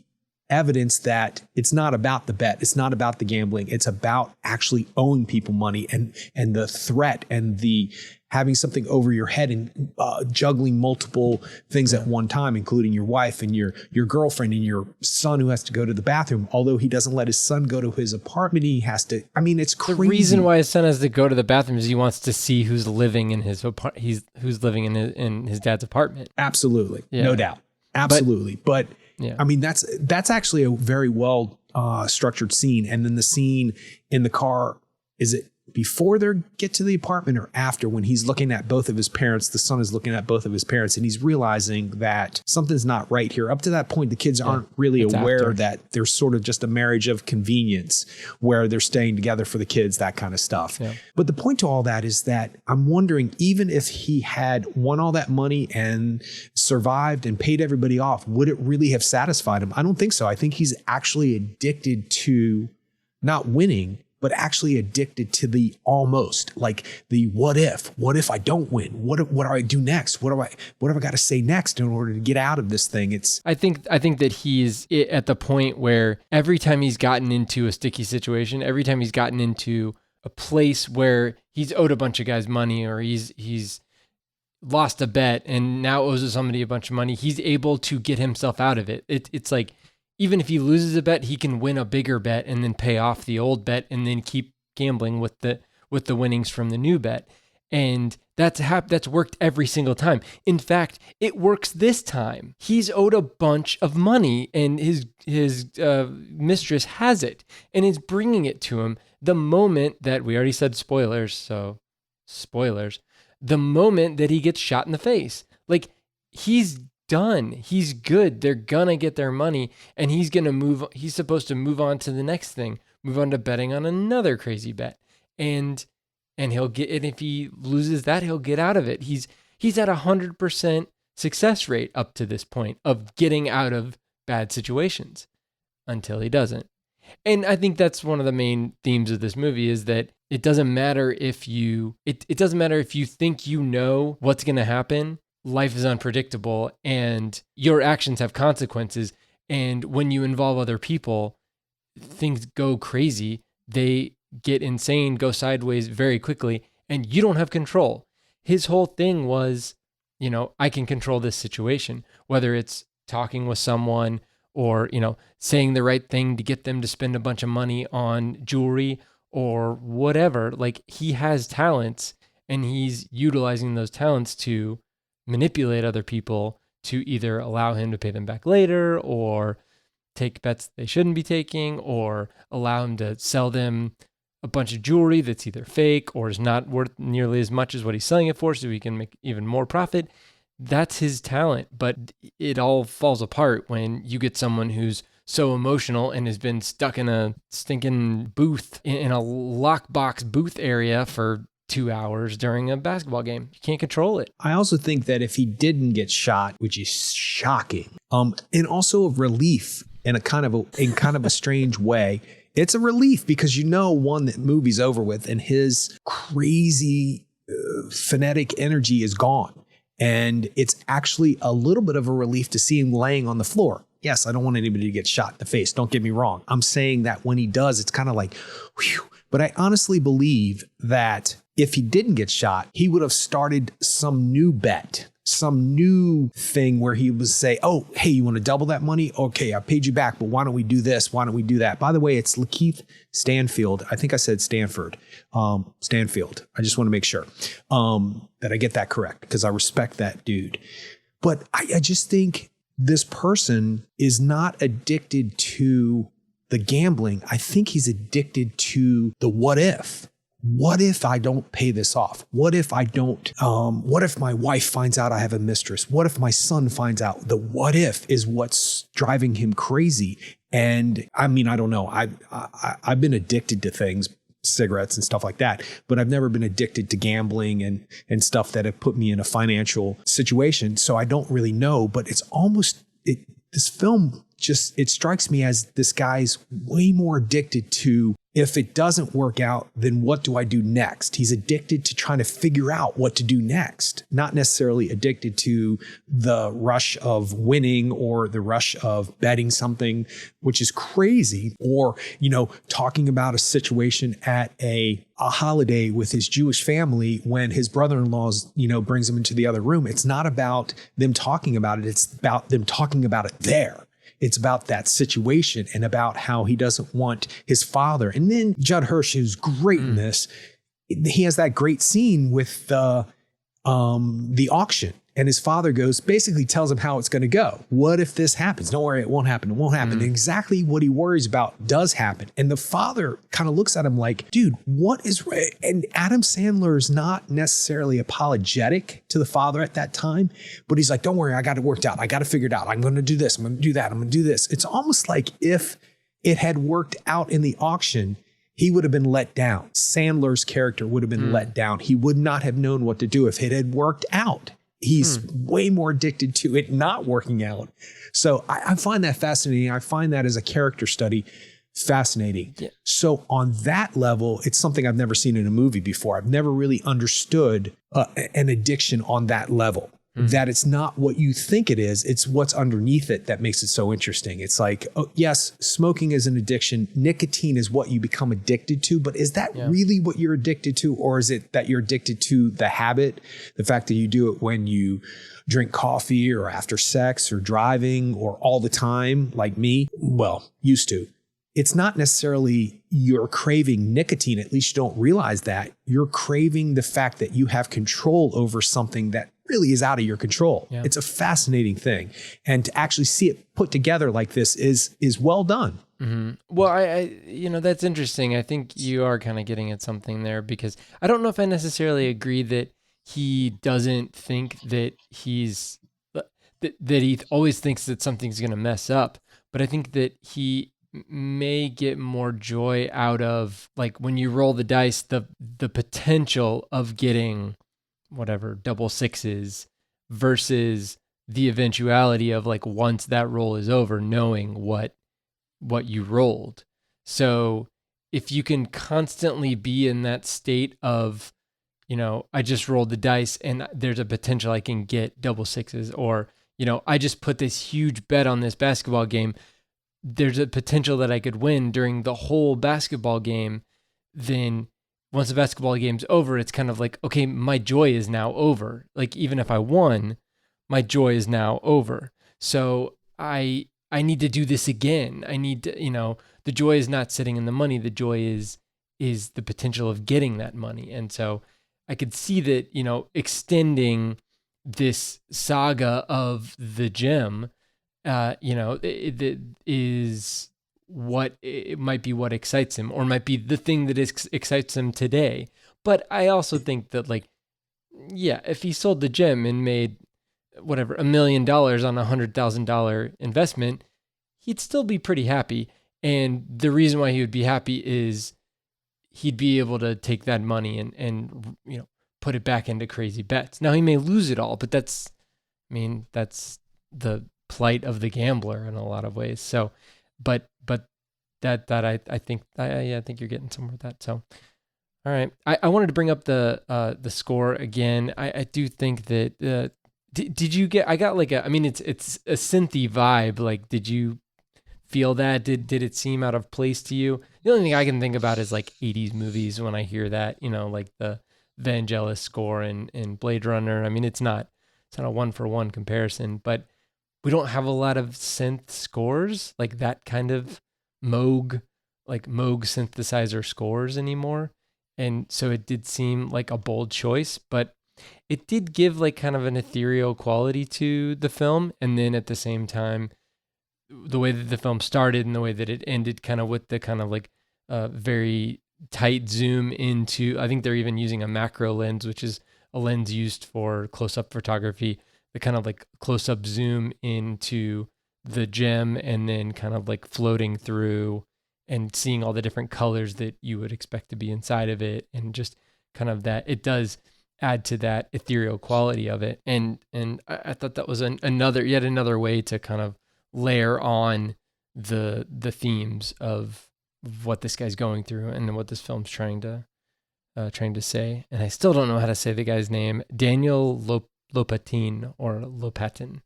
Speaker 1: evidence that it's not about the bet. It's not about the gambling. It's about actually owing people money, and the threat and the having something over your head and juggling multiple things at one time, including your wife and your girlfriend and your son who has to go to the bathroom. Although he doesn't let his son go to his apartment, he has to. I mean, it's crazy.
Speaker 2: The reason why his son has to go to the bathroom is he wants to see who's living in his who's living in his dad's apartment.
Speaker 1: Absolutely, no doubt, absolutely, but. Yeah. I mean, that's actually a very well structured scene. And then the scene in the car, is it before they get to the apartment or after, when he's looking at both of his parents? The son is looking at both of his parents and he's realizing that something's not right here. Up to that point, the kids aren't really aware that there's sort of just a marriage of convenience where they're staying together for the kids, that kind of stuff. Yeah. But the point to all that is that I'm wondering, even if he had won all that money and survived and paid everybody off, would it really have satisfied him? I don't think so. I think he's actually addicted to not winning but actually addicted to the almost, like the what if I don't win? What do I do next? What have I got to say next in order to get out of this thing?
Speaker 2: I think that he's at the point where every time he's gotten into a sticky situation, every time he's gotten into a place where he's owed a bunch of guys money, or he's lost a bet and now owes somebody a bunch of money, he's able to get himself out of it. It's like, even if he loses a bet, he can win a bigger bet and then pay off the old bet and then keep gambling with the winnings from the new bet. And that's worked every single time. In fact, it works this time. He's owed a bunch of money and his mistress has it and is bringing it to him the moment that, we already said spoilers, so spoilers, the moment that he gets shot in the face. He's done. He's good. They're gonna get their money and he's supposed to move on to the next thing, move on to betting on another crazy bet. And he'll get it. If he loses that, he'll get out of it. He's at 100% success rate up to this point of getting out of bad situations until he doesn't. And I think that's one of the main themes of this movie, is that it doesn't matter if you think you know what's going to happen. Life is unpredictable and your actions have consequences. And when you involve other people, things go crazy. They get insane, go sideways very quickly, and you don't have control. His whole thing was, I can control this situation, whether it's talking with someone or, saying the right thing to get them to spend a bunch of money on jewelry or whatever. Like, he has talents and he's utilizing those talents to manipulate other people to either allow him to pay them back later, or take bets they shouldn't be taking, or allow him to sell them a bunch of jewelry that's either fake or is not worth nearly as much as what he's selling it for, so he can make even more profit. That's his talent. But it all falls apart when you get someone who's so emotional and has been stuck in a stinking booth, in a lockbox booth area for 2 hours during a basketball game. You can't control it.
Speaker 1: I also think that if he didn't get shot, which is shocking, and also a relief in kind of a strange way, it's a relief because one, that movie's over with and his crazy phonetic energy is gone. And it's actually a little bit of a relief to see him laying on the floor. Yes, I don't want anybody to get shot in the face. Don't get me wrong. I'm saying that when he does, it's kind of like, whew. But I honestly believe that if he didn't get shot, he would have started some new bet, some new thing where he would say, oh, hey, you want to double that money? Okay, I paid you back, but why don't we do this? Why don't we do that? By the way, it's Lakeith Stanfield. I think I said Stanford. Stanfield. I just want to make sure that I get that correct because I respect that dude. But I just think this person is not addicted to the gambling. I think he's addicted to the what if. What if I don't pay this off? What if I don't? What if my wife finds out I have a mistress? What if my son finds out? The what if is what's driving him crazy. And I mean, I don't know. I've been addicted to things, cigarettes and stuff like that, but I've never been addicted to gambling and stuff that have put me in a financial situation. So I don't really know, but it's almost this film it strikes me as this guy's way more addicted to, if it doesn't work out, then what do I do next? He's addicted to trying to figure out what to do next, not necessarily addicted to the rush of winning or the rush of betting something, which is crazy, or, talking about a situation at a holiday with his Jewish family when his brother-in-law's, brings him into the other room. It's not about them talking about it. It's about them talking about it there. It's about that situation and about how he doesn't want his father. And then Judd Hirsch, who's great in this, he has that great scene with the auction. And his father basically tells him how it's going to go. What if this happens? Don't worry, it won't happen. It won't happen. And exactly what he worries about does happen. And the father kind of looks at him like, dude, what is right? And Adam Sandler is not necessarily apologetic to the father at that time, but he's like, don't worry, I got it worked out. I got it figured out. I'm going to do this. I'm going to do that. I'm going to do this. It's almost like if it had worked out in the auction, he would have been let down. Sandler's character would have been let down. He would not have known what to do if it had worked out. He's way more addicted to it not working out. So I find that fascinating. I find that as a character study Fascinating.
Speaker 2: Yeah.
Speaker 1: So on that level, it's something I've never seen in a movie before. I've never really understood an addiction on that level. That it's not what you think it is. It's what's underneath it that makes it so interesting. It's like, oh, yes, smoking is an addiction. Nicotine is what you become addicted to. But is that really what you're addicted to? Or is it that you're addicted to the habit, the fact that you do it when you drink coffee or after sex or driving or all the time, like me? Well, used to. It's not necessarily you're craving nicotine. At least you don't realize that. You're craving the fact that you have control over something that really is out of your control. Yeah. It's a fascinating thing. And to actually see it put together like this is well done.
Speaker 2: Mm-hmm. Well, I that's interesting. I think you are kind of getting at something there, because I don't know if I necessarily agree that he doesn't think that that he always thinks that something's going to mess up. But I think that he may get more joy out of, like, when you roll the dice, the potential of getting whatever double sixes versus the eventuality of, like, once that roll is over, knowing what you rolled. So if you can constantly be in that state of, I just rolled the dice and there's a potential I can get double sixes, or, I just put this huge bet on this basketball game, there's a potential that I could win during the whole basketball game, then once the basketball game's over, it's kind of like, okay, my joy is now over. Like, even if I won, my joy is now over. So I need to do this again. I need to, the joy is not sitting in the money. The joy is the potential of getting that money. And so I could see that, extending this saga of the gem, it is what it might be what excites him, or might be the thing that excites him today. But I also think that, like, if he sold the gem and made whatever $1 million on $100,000 investment, he'd still be pretty happy. And the reason why he would be happy is he'd be able to take that money and put it back into crazy bets. Now, he may lose it all, but that's the plight of the gambler in a lot of ways. So, but I think you're getting somewhere with that. So, all right, I wanted to bring up the score again. I do think that did you get? I got like it's a synthy vibe. Like, did you feel that? Did it seem out of place to you? The only thing I can think about is like 80s movies when I hear that, like the Vangelis score in Blade Runner. I mean, it's not a 1-for-1 comparison, but we don't have a lot of synth scores, like that kind of Moog synthesizer scores anymore. And so it did seem like a bold choice, but it did give like kind of an ethereal quality to the film. And then at the same time, the way that the film started and the way that it ended, kind of with the kind of like very tight zoom into, I think they're even using a macro lens, which is a lens used for close-up photography, the kind of like close-up zoom into the gem and then kind of like floating through and seeing all the different colors that you would expect to be inside of it. And just kind of that, it does add to that ethereal quality of it. And I thought that was yet another way to kind of layer on the themes of what this guy's going through and what this film's trying to say. And I still don't know how to say the guy's name. Daniel Lopatin or Lopatin.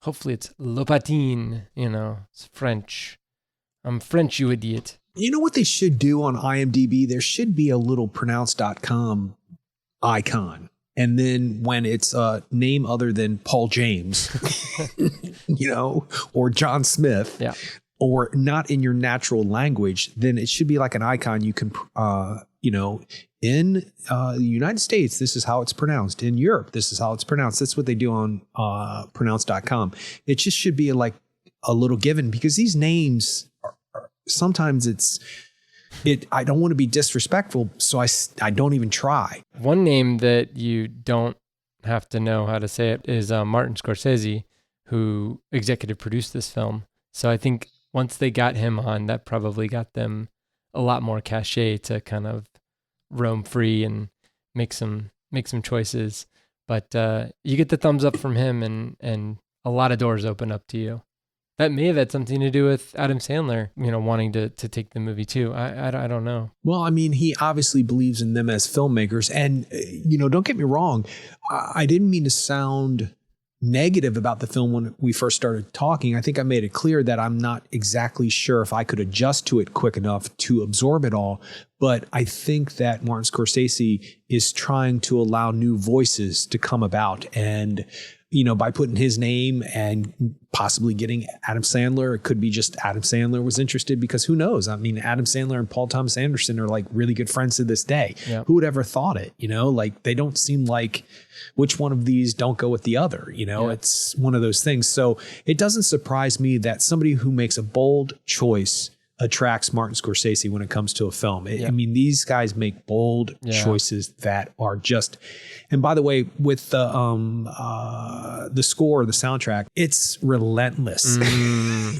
Speaker 2: Hopefully it's Lopatin, it's French. I'm French, you idiot.
Speaker 1: You know what they should do on IMDb? There should be a little pronounce.com icon. And then when it's a name other than Paul James, or John Smith, or not in your natural language, then it should be like an icon you can, in the United States, this is how it's pronounced. In Europe, this is how it's pronounced. That's what they do on pronounce.com. It just should be like a little given, because these names are sometimes I don't want to be disrespectful, so I don't even try.
Speaker 2: One name that you don't have to know how to say it is Martin Scorsese, who executive produced this film. So I think once they got him on, that probably got them a lot more cachet to kind of roam free and make some choices. But you get the thumbs up from him, and a lot of doors open up to you. that may have had something to do with Adam Sandler, wanting to take the movie too. I don't know.
Speaker 1: Well, I mean, he obviously believes in them as filmmakers. And, don't get me wrong. I didn't mean to sound negative about the film when we first started talking. I think I made it clear that I'm not exactly sure if I could adjust to it quick enough to absorb it all. But I think that Martin Scorsese is trying to allow new voices to come about. And, by putting his name and possibly getting Adam Sandler, it could be just Adam Sandler was interested, because who knows? I mean, Adam Sandler and Paul Thomas Anderson are like really good friends to this day.
Speaker 2: Yeah.
Speaker 1: Who would ever thought it? Like they don't seem like which one of these don't go with the other. It's one of those things. So it doesn't surprise me that somebody who makes a bold choice attracts Martin Scorsese when it comes to a film. I mean, these guys make bold choices that are just, and by the way, with the score, the soundtrack, it's relentless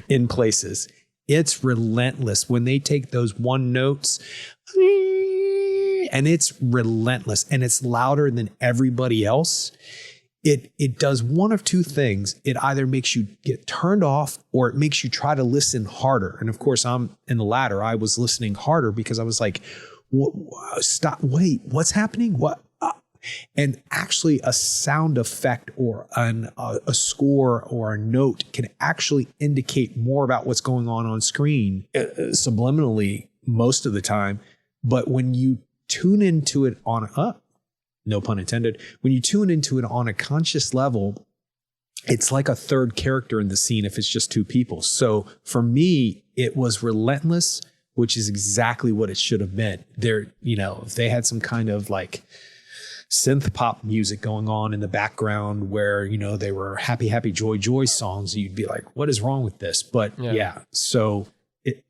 Speaker 1: in places. It's relentless when they take those one notes, and it's relentless, and it's louder than everybody else. It does one of two things. It either makes you get turned off, or it makes you try to listen harder. And of course, I'm in the latter. I was listening harder because I was like, stop, wait, what's happening? What? And actually a sound effect or a score or a note can actually indicate more about what's going on screen subliminally most of the time. But when you tune into it no pun intended, when you tune into it on a conscious level, it's like a third character in the scene if it's just two people. So for me, it was relentless, which is exactly what it should have been. If they had some kind of like synth pop music going on in the background where, they were happy, happy, joy, joy songs, you'd be like, what is wrong with this? But so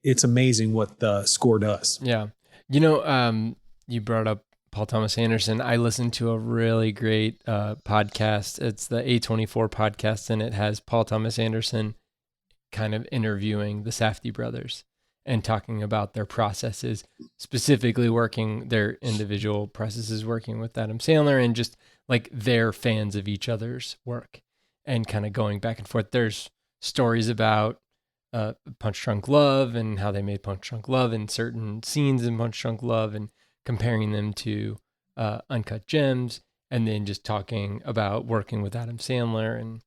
Speaker 1: it's amazing what the score does.
Speaker 2: Yeah. You brought up Paul Thomas Anderson. I listened to a really great podcast. It's the A24 podcast, and it has Paul Thomas Anderson kind of interviewing the Safdie brothers and talking about their processes, specifically their individual processes working with Adam Sandler, and just like they're fans of each other's work and kind of going back and forth. There's stories about Punch Drunk Love and how they made Punch Drunk Love and certain scenes in Punch Drunk Love, and comparing them to Uncut Gems, and then just talking about working with Adam Sandler and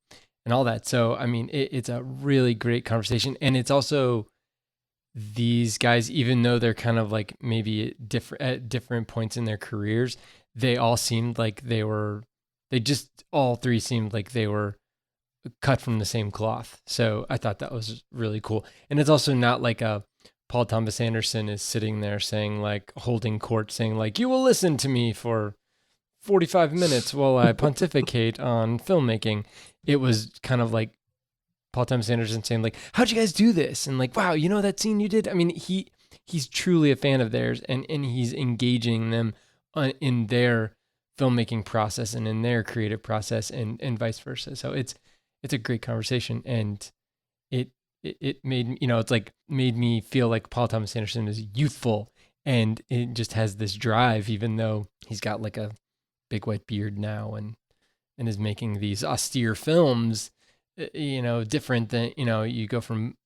Speaker 2: all that. So, I mean, it's a really great conversation. And it's also these guys, even though they're kind of like maybe at different points in their careers, they all seemed like all three seemed like they were cut from the same cloth. So I thought that was really cool. And it's also not like Paul Thomas Anderson is sitting there saying, like, holding court, saying like, you will listen to me for 45 minutes while I pontificate on filmmaking. It was kind of like Paul Thomas Anderson saying like, how'd you guys do this? And like, wow, that scene you did? I mean, he's truly a fan of theirs, and he's engaging them in their filmmaking process and in their creative process, and vice versa. So it's a great conversation, and it made, it's like made me feel like Paul Thomas Anderson is youthful, and it just has this drive, even though he's got like a big white beard now and is making these austere films, different than, you go from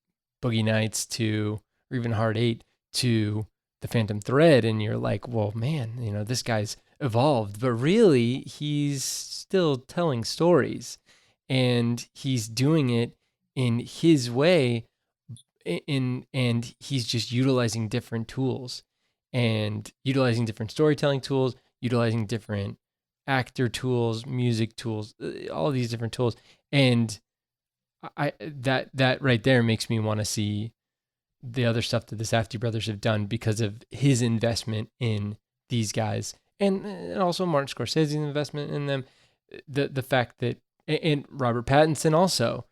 Speaker 2: Boogie Nights or even Hard Eight to The Phantom Thread, and you're like, well, man, this guy's evolved, but really he's still telling stories, and he's doing it in his way, and he's just utilizing different tools and utilizing different storytelling tools, utilizing different actor tools, music tools, all these different tools. And that right there makes me want to see the other stuff that the Safdie brothers have done because of his investment in these guys, and also Martin Scorsese's investment in them. The fact that, and Robert Pattinson also,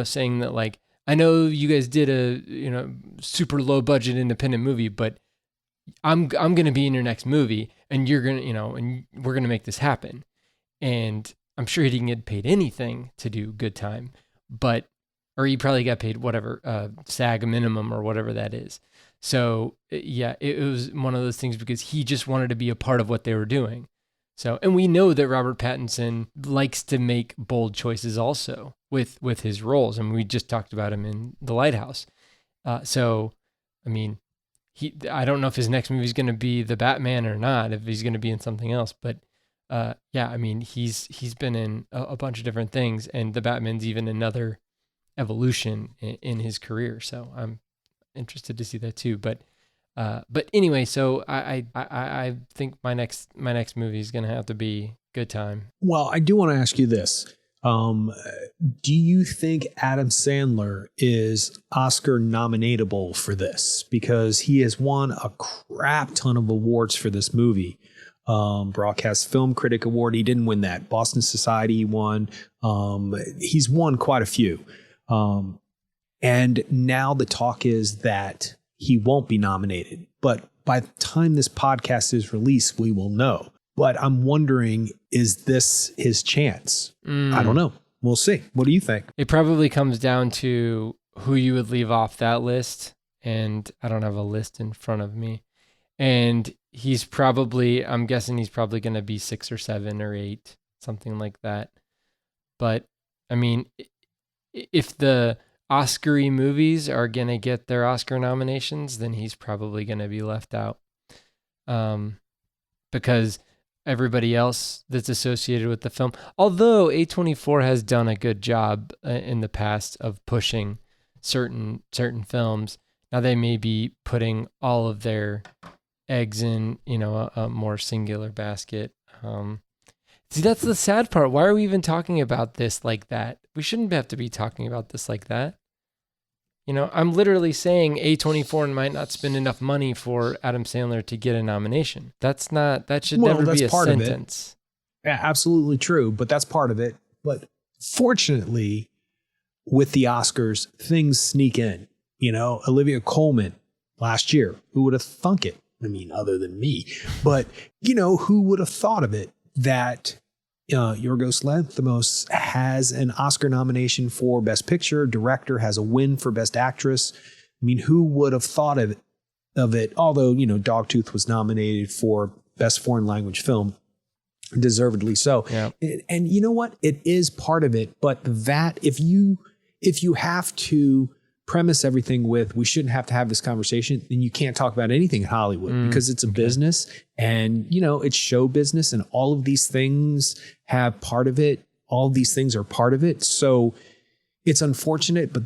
Speaker 2: saying that, like, I know you guys did a, super low budget independent movie, but I'm going to be in your next movie, and you're going to, and we're going to make this happen. And I'm sure he didn't get paid anything to do Good Time, or he probably got paid whatever, SAG minimum or whatever that is. So yeah, it was one of those things because he just wanted to be a part of what they were doing. So, and we know that Robert Pattinson likes to make bold choices also, with his roles. I mean, we just talked about him in The Lighthouse. So, I mean, I don't know if his next movie is going to be the Batman or not, if he's going to be in something else, but yeah, I mean, he's been in a bunch of different things, and the Batman's even another evolution in his career. So I'm interested to see that too. But anyway, so I think my next movie is going to have to be Good Time.
Speaker 1: Well, I do want to ask you this. Do you think Adam Sandler is Oscar nominatable for this? Because he has won a crap ton of awards for this movie. Broadcast Film Critic Award, he didn't win that. Boston Society, he won. He's won quite a few. And now the talk is that he won't be nominated. But by the time this podcast is released, we will know. But I'm wondering, is this his chance? I don't know. We'll see. What do you think?
Speaker 2: It probably comes down to who you would leave off that list. And I don't have a list in front of me. And I'm guessing he's probably going to be 6 or 7 or 8, something like that. But I mean, if the Oscar-y movies are going to get their Oscar nominations, then he's probably going to be left out. Because everybody else that's associated with the film, although A24 has done a good job in the past of pushing certain films, now they may be putting all of their eggs in, a more singular basket. See, that's the sad part. Why are we even talking about this like that? We shouldn't have to be talking about this like that. I'm literally saying A24 might not spend enough money for Adam Sandler to get a nomination. That should never be a sentence.
Speaker 1: Yeah, absolutely true. But that's part of it. But fortunately, with the Oscars, things sneak in. Olivia Colman last year, who would have thunk it? I mean, other than me, but who would have thought of it that Yorgos Lanthimos has an Oscar nomination for Best Picture, director has a win for Best Actress. I mean, who would have thought of it? Although, Dogtooth was nominated for Best Foreign Language Film, deservedly so.
Speaker 2: Yeah.
Speaker 1: And you know what? It is part of it, but that if you have to premise everything with, we shouldn't have to have this conversation, then you can't talk about anything in Hollywood because it's a business and, it's show business and all of these things have part of it. All of these things are part of it. So it's unfortunate, but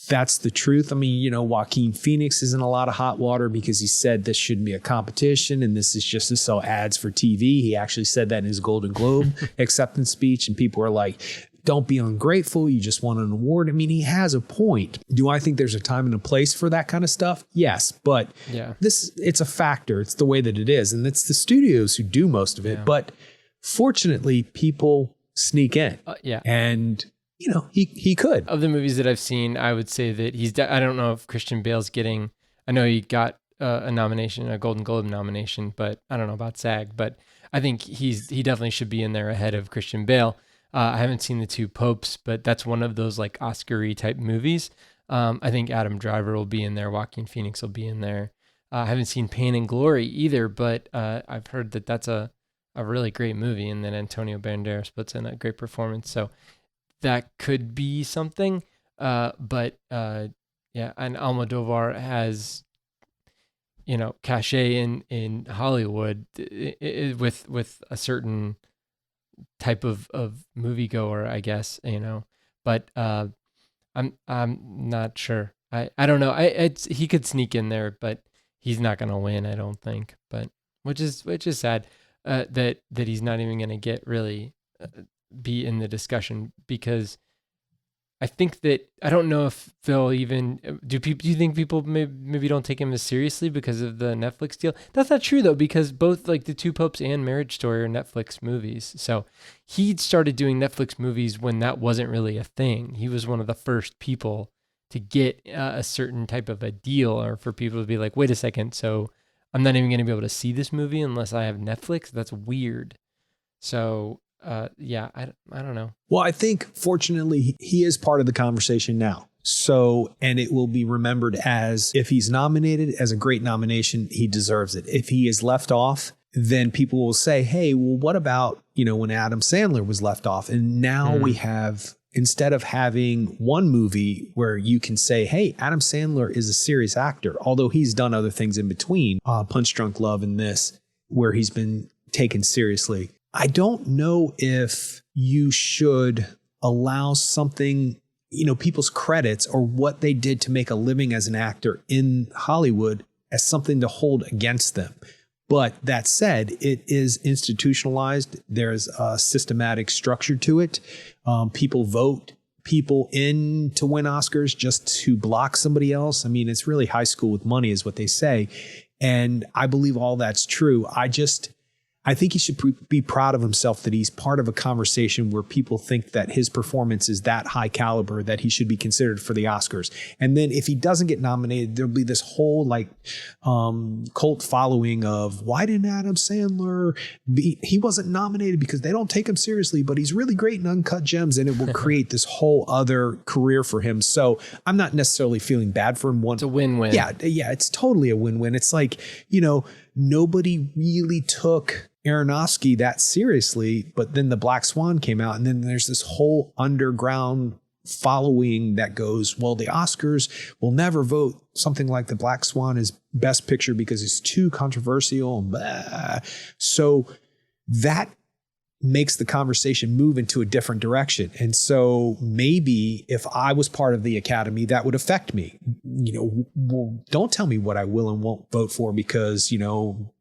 Speaker 1: that's the truth. I mean, Joaquin Phoenix is in a lot of hot water because he said this shouldn't be a competition and this is just to sell ads for TV. He actually said that in his Golden Globe acceptance speech, and people are like, don't be ungrateful. You just won an award. I mean, he has a point. Do I think there's a time and a place for that kind of stuff? Yes. But it's a factor. It's the way that it is. And it's the studios who do most of it. Yeah. But fortunately, people sneak in. And, he could.
Speaker 2: Of the movies that I've seen, I would say that I don't know if Christian Bale's I know he got a nomination, a Golden Globe nomination, but I don't know about SAG. But I think he definitely should be in there ahead of Christian Bale. I haven't seen The Two Popes, but that's one of those like Oscar-y type movies. I think Adam Driver will be in there. Joaquin Phoenix will be in there. I haven't seen Pain and Glory either, but I've heard that that's a really great movie, and then Antonio Banderas puts in a great performance. So that could be something. And Almodovar has, cachet in Hollywood with a certain type of moviegoer, I guess, but I'm not sure. I don't know. He could sneak in there, but he's not going to win, I don't think. But which is sad that he's not even going to get really be in the discussion, because I think that, I don't know if they'll even do you think people maybe don't take him as seriously because of the Netflix deal? That's not true though, because both like The Two Popes and Marriage Story are Netflix movies. So he started doing Netflix movies when that wasn't really a thing. He was one of the first people to get a certain type of a deal, or for people to be like, wait a second, so I'm not even going to be able to see this movie unless I have Netflix? That's weird. So I don't know. Well,
Speaker 1: I think fortunately he is part of the conversation now. So, and it will be remembered as, if he's nominated as a great nomination, he deserves it. If he is left off, then people will say, hey, well, what about, when Adam Sandler was left off? And now we have instead of having one movie where you can say, hey, Adam Sandler is a serious actor, although he's done other things in between, Punch Drunk Love and this, where he's been taken seriously. I don't know if you should allow something, people's credits or what they did to make a living as an actor in Hollywood as something to hold against them. But that said, it is institutionalized. There's a systematic structure to it. People vote people in to win Oscars just to block somebody else. I mean, it's really high school with money is what they say. And I believe all that's true. I think he should be proud of himself that he's part of a conversation where people think that his performance is that high caliber that he should be considered for the Oscars. And then if he doesn't get nominated, there'll be this whole cult following of why didn't Adam Sandler he wasn't nominated because they don't take him seriously, but he's really great in Uncut Gems, and it will create this whole other career for him. So I'm not necessarily feeling bad for him.
Speaker 2: It's a win-win.
Speaker 1: Yeah, it's totally a win-win. It's like, nobody really took Aronofsky that seriously, but then the Black Swan came out, and then there's this whole underground following that goes, well, the Oscars will never vote something like the Black Swan as best picture because it's too controversial. Blah. So that makes the conversation move into a different direction. And so maybe if I was part of the Academy, that would affect me. Well, don't tell me what I will and won't vote for because,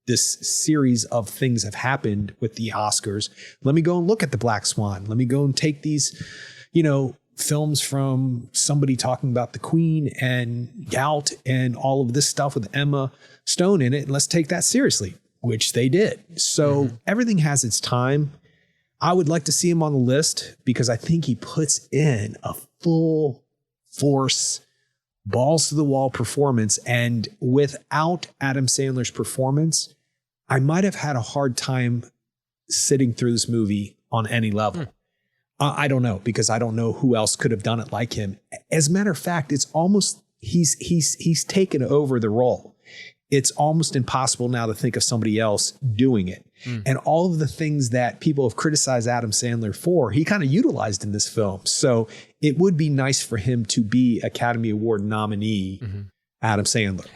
Speaker 1: this series of things have happened with the Oscars. Let me go and look at the Black Swan. Let me go and take these, films from somebody talking about the Queen and gout and all of this stuff with Emma Stone in it. And let's take that seriously, which they did. So everything has its time. I would like to see him on the list because I think he puts in a full force, balls to the wall performance. And without Adam Sandler's performance, I might have had a hard time sitting through this movie on any level. I don't know, because I don't know who else could have done it like him. As a matter of fact, it's almost, he's taken over the role. It's almost impossible now to think of somebody else doing it. And all of the things that people have criticized Adam Sandler for, he kind of utilized in this film. So it would be nice for him to be Academy Award nominee, Adam Sandler,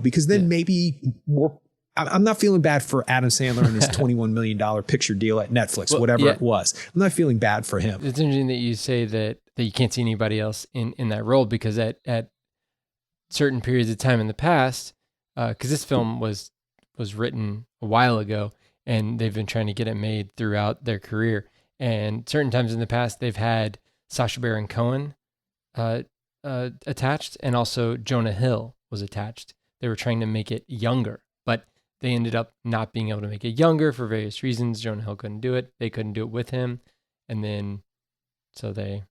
Speaker 1: because then maybe more. I'm not feeling bad for Adam Sandler and his $21 million picture deal at Netflix, whatever it was. I'm not feeling bad for him.
Speaker 2: It's interesting that you say that you can't see anybody else in that role, because at certain periods of time in the past, because this film was written a while ago and they've been trying to get it made throughout their career. And certain times in the past, they've had Sacha Baron Cohen attached, and also Jonah Hill was attached. They were trying to make it younger, but they ended up not being able to make it younger for various reasons. Jonah Hill couldn't do it. They couldn't do it with him. And then, so they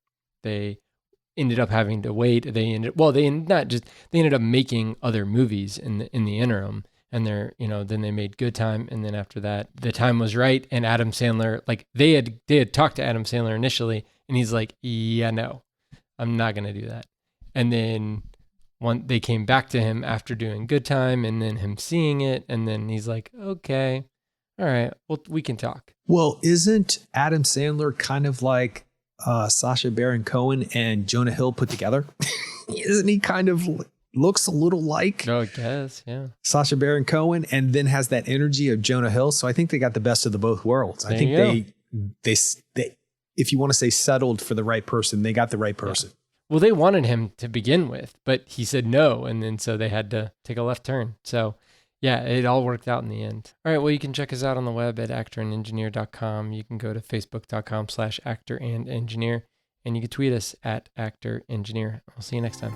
Speaker 2: ended up having to wait. They ended up making other movies in the interim. And then they made Good Time. And then after that, the time was right. And Adam Sandler, they had talked to Adam Sandler initially, and he's like, yeah, no, I'm not going to do that. And then they came back to him after doing Good Time, and then him seeing it, and then he's like, okay, all right, well, we can talk.
Speaker 1: Well, isn't Adam Sandler kind of like Sacha Baron Cohen and Jonah Hill put together? Isn't he kind of looks a little like
Speaker 2: I guess, yeah,
Speaker 1: Sacha Baron Cohen, and then has that energy of Jonah Hill? So I think they got the best of the both worlds. I think they if you want to say settled for the right person, they got the right person.
Speaker 2: Yeah. Well, they wanted him to begin with, but he said no. And then so they had to take a left turn. So yeah, it all worked out in the end. All right. Well, you can check us out on the web at actorandengineer.com. You can go to facebook.com/actorandengineer, and you can tweet us at actorengineer. I'll see you next time.